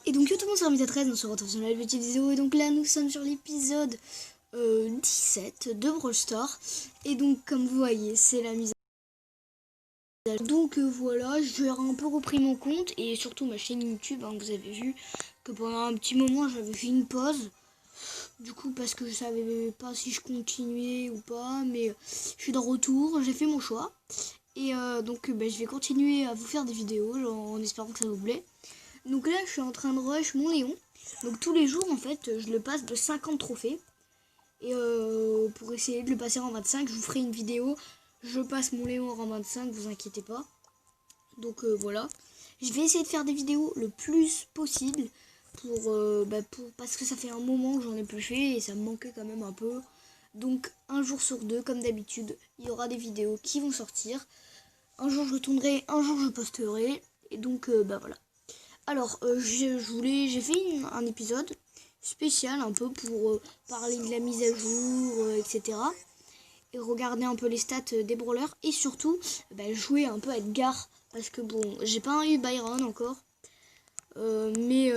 Et donc yo tout le monde, c'est Ramita13, on se retrouve sur une nouvelle petite vidéo. Et donc là nous sommes sur l'épisode 17 de Brawl Stars. Et donc comme vous voyez, c'est la mise à jour. Donc voilà, j'ai un peu repris mon compte et surtout ma chaîne YouTube, hein. Vous avez vu que pendant un petit moment j'avais fait une pause. Du coup parce que je savais pas si je continuais ou pas, mais je suis de retour, j'ai fait mon choix. Et donc je vais continuer à vous faire des vidéos en espérant que ça vous plaît. Donc là je suis en train de rush mon Léon. Donc tous les jours en fait je le passe de 50 trophées. Et pour essayer de le passer en 25, je vous ferai une vidéo. Je passe mon Léon en rang 25, vous inquiétez pas. Donc voilà. Je vais essayer de faire des vidéos le plus possible. Parce que ça fait un moment que j'en ai plus fait et ça me manquait quand même un peu. Donc un jour sur deux, comme d'habitude, il y aura des vidéos qui vont sortir. Un jour je tournerai, un jour je posterai. Et donc voilà. Alors j'ai fait un épisode spécial un peu pour parler de la mise à jour, etc. Et regarder un peu les stats des brawlers. Et surtout jouer un peu à Edgar. Parce que bon, j'ai pas eu Byron encore. Mais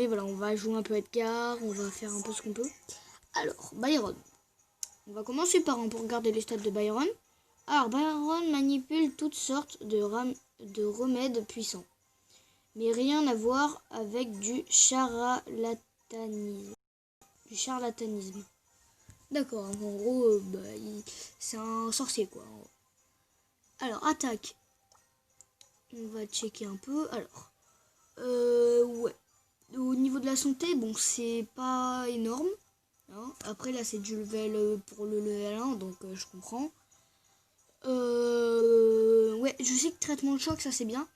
voilà, on va jouer un peu à Edgar. On va faire un peu ce qu'on peut. Alors, Byron. On va commencer par pour regarder les stats de Byron. Alors, Byron manipule toutes sortes de remèdes puissants. Mais rien à voir avec du charlatanisme. D'accord, en gros, c'est un sorcier, quoi. Alors, attaque. On va checker un peu. Alors, ouais. Au niveau de la santé, bon, c'est pas énorme. Hein. Après, là, c'est du level pour le level 1, donc je comprends. Ouais, je sais que traitement de choc, ça c'est bien.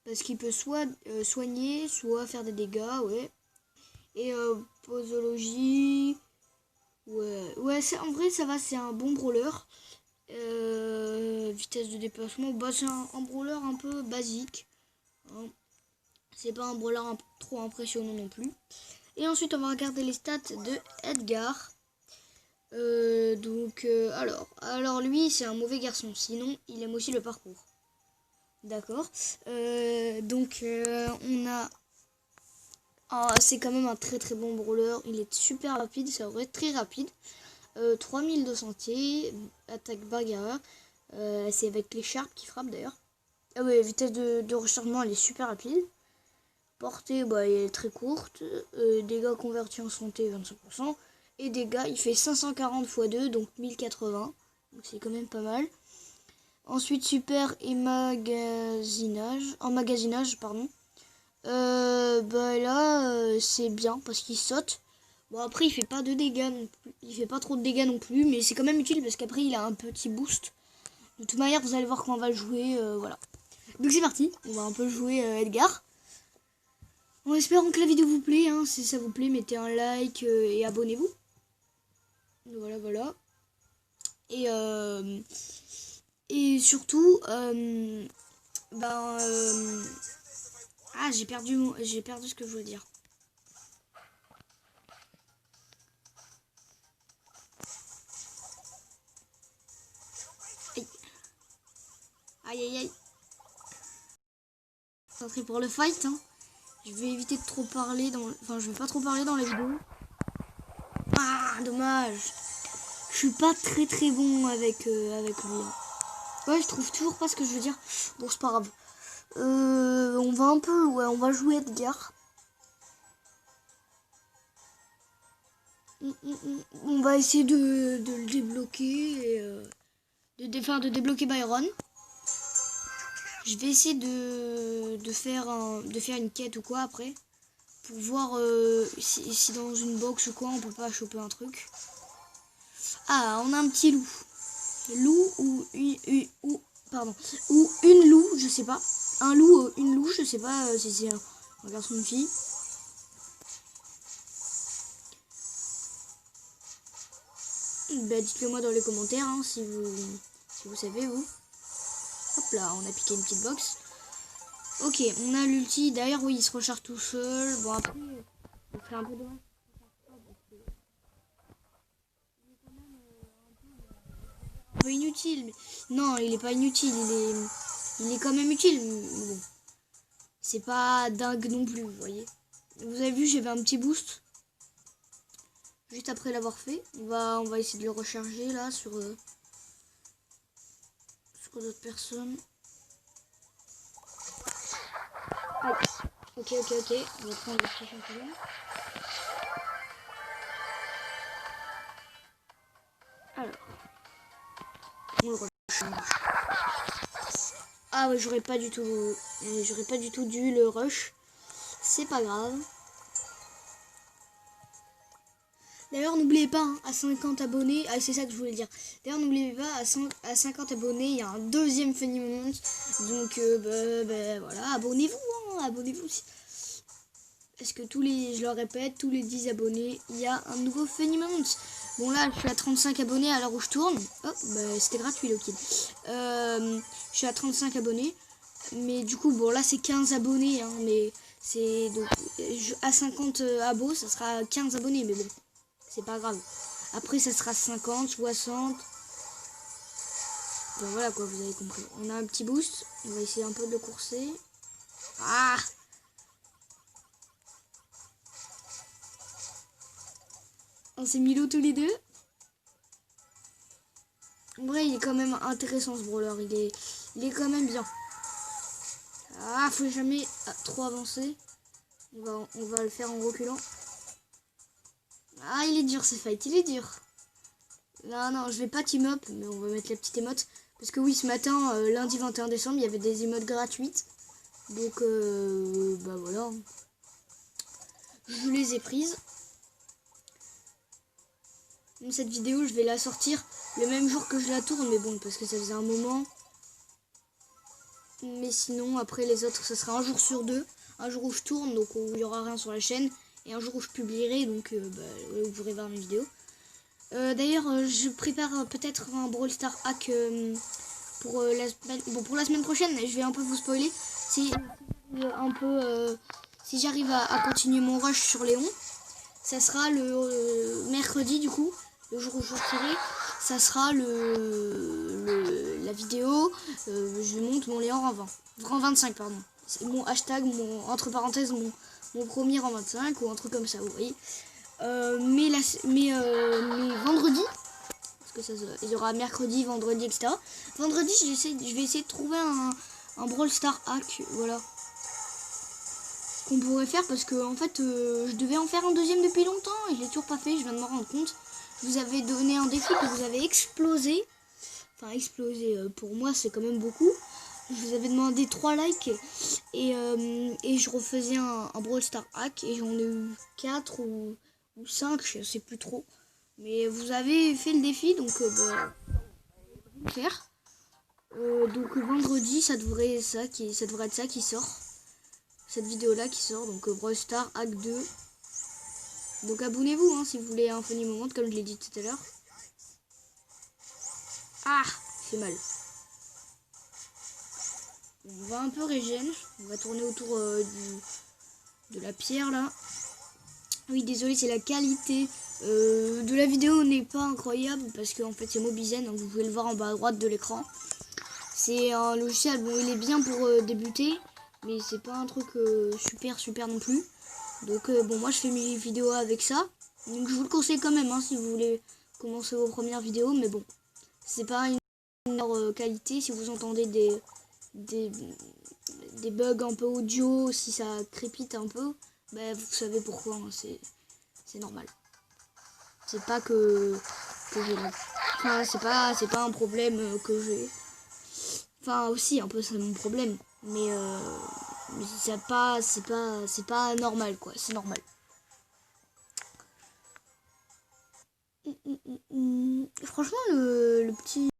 Parce qu'il peut soit soigner, soit faire des dégâts, ouais. Et posologie, ouais, en vrai ça va, c'est un bon brawler. Vitesse de déplacement, c'est un brawler un peu basique, hein. C'est pas un brawler trop impressionnant non plus. Et ensuite on va regarder les stats de Edgar. Alors lui c'est un mauvais garçon, sinon il aime aussi le parcours. D'accord. On a... c'est quand même un très très bon brawler. Il est super rapide, c'est vrai, très rapide. 3200 T, attaque bagarreur. C'est avec l'écharpe qui frappe d'ailleurs. Ah ouais, vitesse de rechargement, elle est super rapide. Portée, elle est très courte. Dégâts convertis en santé, 25%. Et dégâts, il fait 540 x 2, donc 1080. Donc c'est quand même pas mal. Ensuite, super emmagasinage, pardon. C'est bien parce qu'il saute. Bon, après il fait pas de dégâts non plus. Il fait pas trop de dégâts non plus, mais c'est quand même utile parce qu'après il a un petit boost. De toute manière, vous allez voir quand on va jouer, voilà. Donc c'est parti, on va un peu jouer Edgar. En espérant que la vidéo vous plaît, hein. Si ça vous plaît, mettez un like et abonnez-vous. Voilà. Et surtout, j'ai perdu ce que je voulais dire. Aïe. Concentré pour le fight, hein. Je vais éviter de trop parler je vais pas trop parler dans la vidéo. Ah, dommage. Je suis pas très très bon avec lui. Hein. Ouais, je trouve toujours pas ce que je veux dire. Bon, c'est pas grave. On va jouer Edgar. On va essayer de le débloquer et de débloquer Byron. Je vais essayer de faire une quête ou quoi après. Pour voir si dans une box ou quoi on peut pas choper un truc. Ah, on a un petit loup. Loup ou une loup, je sais pas. Un loup, une loup, je sais pas si c'est un garçon ou une fille. Dites-le moi dans les commentaires, hein, si vous savez, vous. Hop là, on a piqué une petite box. Ok, on a l'ulti. D'ailleurs, oui, il se recharge tout seul. Bon, après, on fait un peu dommage. Un peu inutile. Mais... Non, il est pas inutile. Il est quand même utile. Mais bon. C'est pas dingue non plus, vous voyez. Vous avez vu, j'avais un petit boost juste après l'avoir fait. On va essayer de le recharger là sur d'autres personnes. Ah, ok. On va prendre le petit champignon. Alors, on le recharge. Ah ouais, j'aurais pas du tout dû le rush. C'est pas grave. D'ailleurs, n'oubliez pas, hein, à 50 abonnés, c'est ça que je voulais dire. D'ailleurs, n'oubliez pas, à 50 abonnés, il y a un deuxième Funny Moment. Donc, voilà, abonnez-vous, abonnez-vous. Parce que je le répète, tous les 10 abonnés, il y a un nouveau Funny Moment. Bon, là, je suis à 35 abonnés à l'heure où je tourne. Oh, c'était gratuit, le kid. Je suis à 35 abonnés. Mais du coup, bon, là, c'est 15 abonnés, hein, mais c'est donc à 50 abos, ça sera 15 abonnés, mais bon. C'est pas grave. Après, ça sera 50, 60. Bon, voilà quoi, vous avez compris. On a un petit boost. On va essayer un peu de le courser. Ah! On s'est mis l'eau tous les deux. En vrai, il est quand même intéressant ce brawler. Il est quand même bien. Ah, faut jamais trop avancer. On va le faire en reculant. Ah, il est dur ce fight, il est dur. Non, je vais pas team up, mais on va mettre la petite émote. Parce que oui, ce matin, lundi 21 décembre, il y avait des émotes gratuites. Donc, voilà. Je les ai prises. Cette vidéo, je vais la sortir le même jour que je la tourne. Mais bon, parce que ça faisait un moment. Mais sinon, après les autres, ça sera un jour sur deux. Un jour où je tourne, donc où il n'y aura rien sur la chaîne. Et un jour où je publierai, donc vous pourrez voir mes vidéos. D'ailleurs, je prépare peut-être un Brawl Star hack pour la semaine. Bon, pour la semaine prochaine, je vais un peu vous spoiler. Si j'arrive à continuer mon rush sur Léon, ça sera le mercredi du coup, le jour où je sortirai. Ça sera la vidéo. Je monte mon Léon en 25, pardon. C'est mon hashtag, entre parenthèses, mon premier en 25 ou un truc comme ça, vous voyez. Mais vendredi, parce que il y aura mercredi, vendredi, etc. Vendredi, je vais essayer de trouver un Brawl Star hack, voilà. Qu'on pourrait faire parce que en fait, je devais en faire un deuxième depuis longtemps et je l'ai toujours pas fait. Je viens de me rendre compte. Je vous avais donné un défi que vous avez explosé. Enfin, explosé. Pour moi, c'est quand même beaucoup. Je vous avais demandé 3 likes et je refaisais un Brawl Star hack et j'en ai eu 4 ou 5, je sais plus trop. Mais vous avez fait le défi, donc faire. Donc vendredi, ça devrait être ça qui sort. Cette vidéo là qui sort, donc Brawl Star hack 2. Donc abonnez-vous hein, si vous voulez un funny moment, comme je l'ai dit tout à l'heure. Ah, c'est mal. On va un peu régène. On va tourner autour de la pierre là. Oui, désolé, c'est la qualité de la vidéo n'est pas incroyable parce qu'en fait c'est Mobizen, donc vous pouvez le voir en bas à droite de l'écran. C'est un logiciel, bon il est bien pour débuter, mais c'est pas un truc super non plus. Donc bon, moi je fais mes vidéos avec ça, donc je vous le conseille quand même hein, si vous voulez commencer vos premières vidéos, mais bon, c'est pas une meilleure qualité. Si vous entendez des bugs un peu audio, si ça crépite un peu, vous savez pourquoi, hein, c'est normal. C'est pas que j'ai... Enfin, c'est pas un problème que j'ai... Enfin, aussi, un peu, c'est mon problème. Mais c'est pas normal, quoi. C'est normal. Franchement, le petit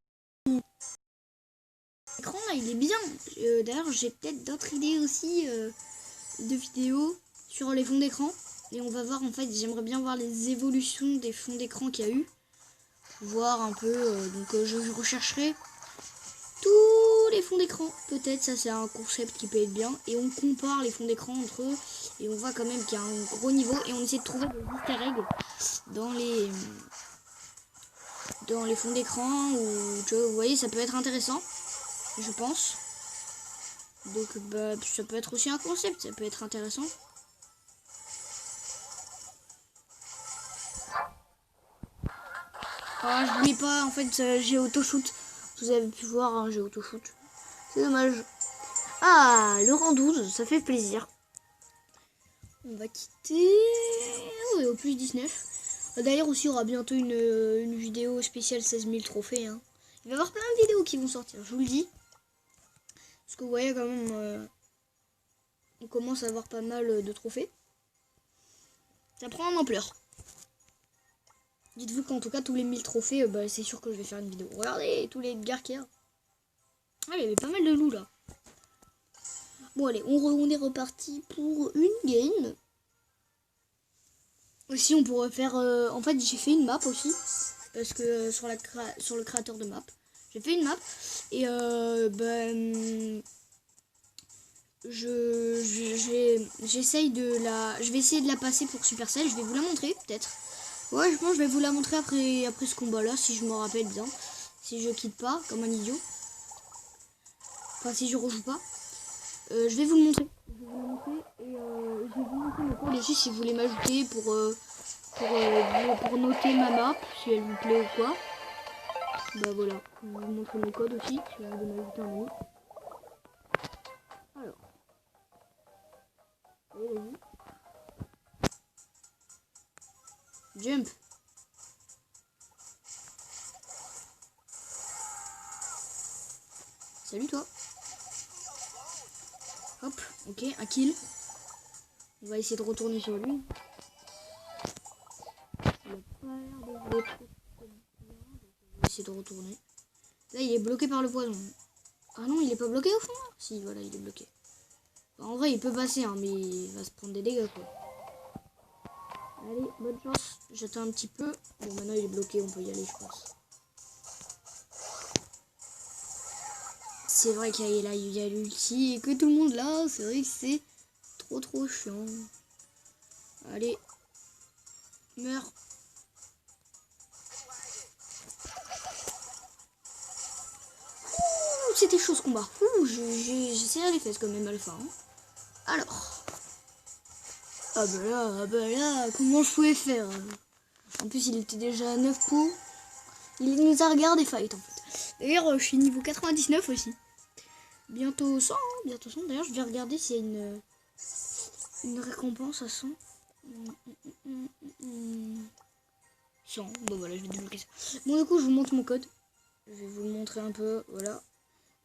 écran, là, il est bien. D'ailleurs, j'ai peut-être d'autres idées aussi de vidéos sur les fonds d'écran. Et on va voir, en fait, j'aimerais bien voir les évolutions des fonds d'écran qu'il y a eu. Voir un peu, je rechercherai tous les fonds d'écran. Peut-être, ça c'est un concept qui peut être bien. Et on compare les fonds d'écran entre eux. Et on voit quand même qu'il y a un gros niveau. Et on essaie de trouver des easter eggs dans les fonds d'écran. Vous voyez, ça peut être intéressant, je pense. Donc ça peut être aussi un concept, ça peut être intéressant. Ah, je voulais pas, en fait, j'ai auto-shoot. Vous avez pu voir, hein, j'ai auto-shoot. C'est dommage. Ah, le rang 12, ça fait plaisir. On va quitter... Oui, au plus 19. D'ailleurs aussi, il y aura bientôt une vidéo spéciale 16 000 trophées. Hein. Il va y avoir plein de vidéos qui vont sortir, je vous le dis. Parce que vous voyez quand même, on commence à avoir pas mal de trophées. Ça prend en ampleur. Dites-vous qu'en tout cas, tous les 1000 trophées, bah, c'est sûr que je vais faire une vidéo. Regardez tous les Edgar qu'il y a. Ah, il y avait pas mal de loups là. Bon allez, on est reparti pour une game. Aussi on pourrait faire... en fait j'ai fait une map aussi. Parce que sur le créateur de map. J'ai fait une map. Et j'essaye de la... Je vais essayer de la passer pour Supercell. Je vais vous la montrer peut-être. Ouais, je pense que je vais vous la montrer après ce combat là. Si je me rappelle bien. Si je quitte pas comme un idiot. Enfin si je rejoue pas. Je vais vous le montrer. Je vais vous le montrer et je vais vous montrer mon code aussi si vous voulez m'ajouter pour noter ma map, si elle vous plaît ou quoi. Bah voilà, je vais vous montrer mon code aussi, si vous voulez m'ajouter un ami. Alors, allez, vas-y. Jump. Salut toi. Hop, ok, un kill. On va essayer de retourner sur lui. Il a pas l'air de vouloir trop. On va essayer de retourner. Là, il est bloqué par le poison. Ah non, il est pas bloqué au fond là. Si, voilà, il est bloqué. Bah, en vrai, il peut passer, hein, mais il va se prendre des dégâts quoi. Allez, bonne chance. J'attends un petit peu. Bon, maintenant il est bloqué, on peut y aller, je pense. C'est vrai qu'il y a l'ulti et que tout le monde là, c'est vrai que c'est trop chiant. Allez, meurs. C'était chaud ce combat. J'ai serré les fesses quand même à la fin. Hein. Alors. Ah bah là, comment je pouvais faire? En plus, il était déjà à 9 pots. Il nous a regardé fight en fait. D'ailleurs, je suis niveau 99 aussi. Bientôt 100, hein, bientôt 100. D'ailleurs, je vais regarder s'il y a une récompense à 100. 100. Bon voilà, je vais débloquer ça. Bon, du coup, je vous montre mon code. Je vais vous le montrer un peu. Voilà.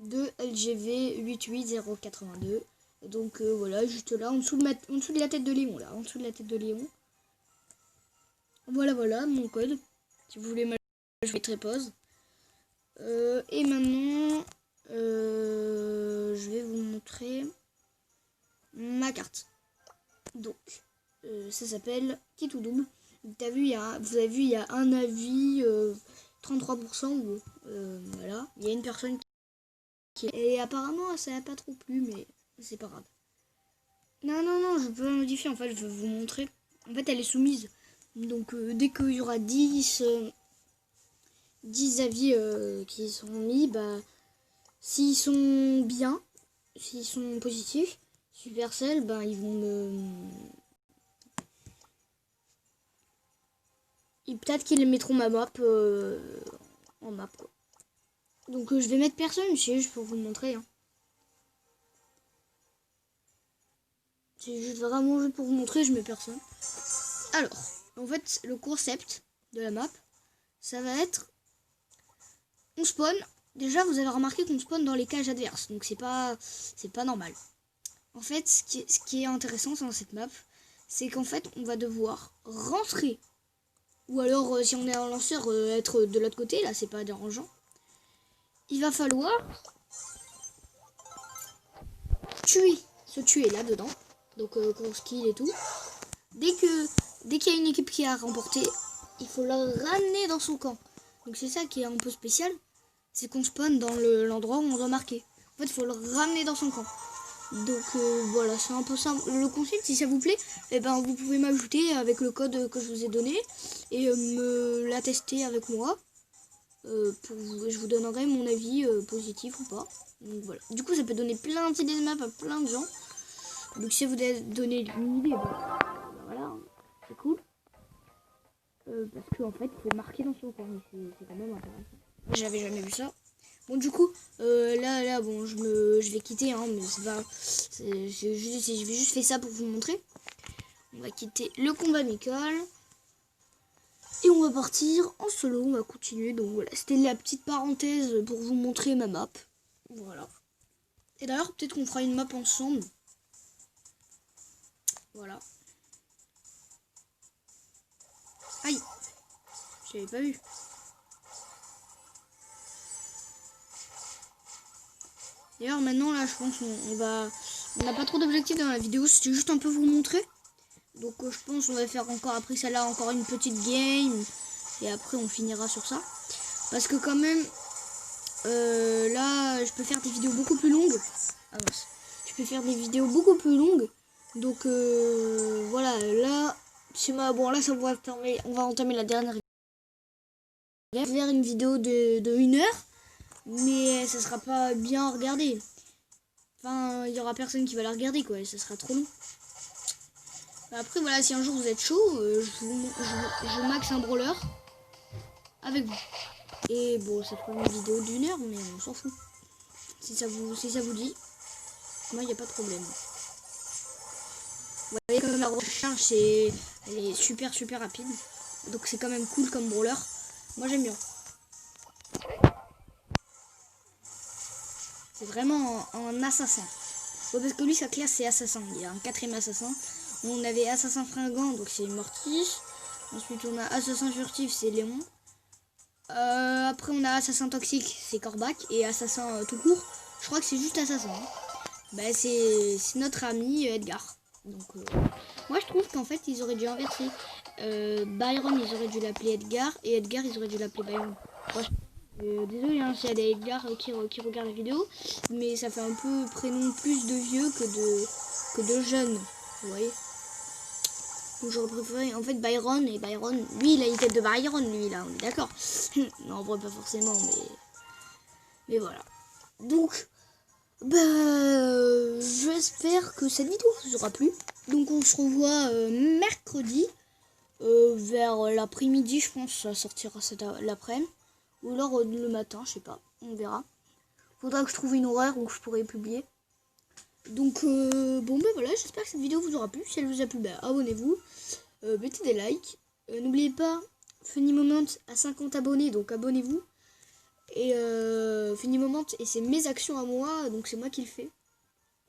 2LGV88082. Donc voilà, juste là, en dessous de la tête de Léon. Là, en dessous de la tête de Léon. Voilà, mon code. Si vous voulez m'ajouter, je vais très pause. Et maintenant, je vais vous montrer ma carte. Donc, ça s'appelle Kit ou double. Vous avez vu, il y a un avis 33%. Voilà, il y a une personne qui... Et apparemment, ça n'a pas trop plu, mais c'est pas grave. Non, je peux la modifier. En fait, je vais vous montrer. En fait, elle est soumise. Donc, dès qu'il y aura 10 avis qui sont mis, bah, s'ils sont bien, s'ils sont positifs, Supercell, ben ils vont peut-être qu'ils mettront ma map en map quoi. Donc je vais mettre personne, c'est juste pour vous le montrer. Hein. C'est juste vraiment juste pour vous montrer, je mets personne. Alors, en fait, le concept de la map, ça va être... On spawn. Déjà, vous avez remarqué qu'on spawn dans les cages adverses. Donc c'est pas normal. En fait, ce qui est intéressant dans cette map, c'est qu'en fait, on va devoir rentrer. Ou alors, si on est un lanceur, être de l'autre côté. Là, c'est pas dérangeant. Il va falloir se tuer là-dedans. Donc, course kill et tout. Dès qu'il y a une équipe qui a remporté, il faut la ramener dans son camp. Donc, c'est ça qui est un peu spécial. C'est qu'on spawn dans l'endroit où on doit marquer. En fait, il faut le ramener dans son camp. Donc voilà, c'est un peu ça le concept. Si ça vous plaît, eh ben, vous pouvez m'ajouter avec le code que je vous ai donné et me la tester avec moi. Je vous donnerai mon avis positif ou pas. Donc voilà. Du coup, ça peut donner plein d'idées de map à plein de gens. Donc si vous avez donné une idée, bah, voilà, c'est cool. parce qu'en fait il faut marquer dans son coin. C'est quand même intéressant. J'avais jamais vu ça. Bon du coup là bon je vais quitter hein, mais c'est pas. Je vais juste faire ça pour vous montrer. On va quitter le combat amical. Et on va partir en solo, on va continuer. Donc voilà, c'était la petite parenthèse pour vous montrer ma map. Voilà. Et d'ailleurs, peut-être qu'on fera une map ensemble. Voilà. Aïe, j'avais pas vu. D'ailleurs, maintenant, là, je pense on n'a pas trop d'objectifs dans la vidéo, c'était juste un peu vous montrer. Donc je pense qu'on va faire encore après ça là encore une petite game. Et après on finira sur ça. Parce que quand même là je peux faire des vidéos beaucoup plus longues. Ah mince. Je peux faire des vidéos beaucoup plus longues. Donc voilà, là bon là ça on va entamer la dernière game. Je vais faire une vidéo de 1 heure. Mais ça sera pas bien regardé. Enfin il y aura personne qui va la regarder quoi, ça sera trop long. Après voilà, si un jour vous êtes chaud, je max un brawler avec vous. Et bon, ça fera une vidéo d'1 heure, mais on s'en fout. Si ça vous dit, moi il n'y a pas de problème. Vous voyez comme la recharge, elle est super rapide. Donc c'est quand même cool comme brawler. Moi j'aime bien. C'est vraiment un assassin. Ouais, parce que lui sa classe c'est assassin. Il y a un 4ème assassin. On avait assassin fringant, donc c'est Mortis. Ensuite on a assassin furtif, c'est Léon. Après on a assassin toxique, c'est Corbac. Et assassin tout court, je crois que c'est juste assassin. Bah, c'est notre ami Edgar. Donc moi je trouve qu'en fait ils auraient dû inverser. Byron ils auraient dû l'appeler Edgar. Et Edgar ils auraient dû l'appeler Byron. Désolé hein, s'il y a des Edgar qui regardent la vidéo. Mais ça fait un peu prénom plus de vieux que de jeunes. Vous voyez. Donc j'aurais préféré en fait Byron. Et Byron, lui il a une tête de Byron lui là, on est d'accord. Non en vrai pas forcément mais voilà. Donc j'espère que cette vidéo vous aura plu. Donc on se revoit mercredi vers l'après-midi je pense, ça sortira l'après-midi. Ou alors le matin, je sais pas, on verra. Faudra que je trouve une horaire où je pourrai publier. Donc bon voilà, j'espère que cette vidéo vous aura plu. Si elle vous a plu, abonnez-vous, mettez des likes. N'oubliez pas, Funny Moment à 50 abonnés, donc abonnez-vous. Et Funny Moment, et c'est mes actions à moi, donc c'est moi qui le fais.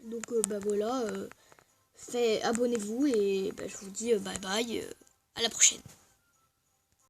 Donc voilà, abonnez-vous et je vous dis bye bye, à la prochaine.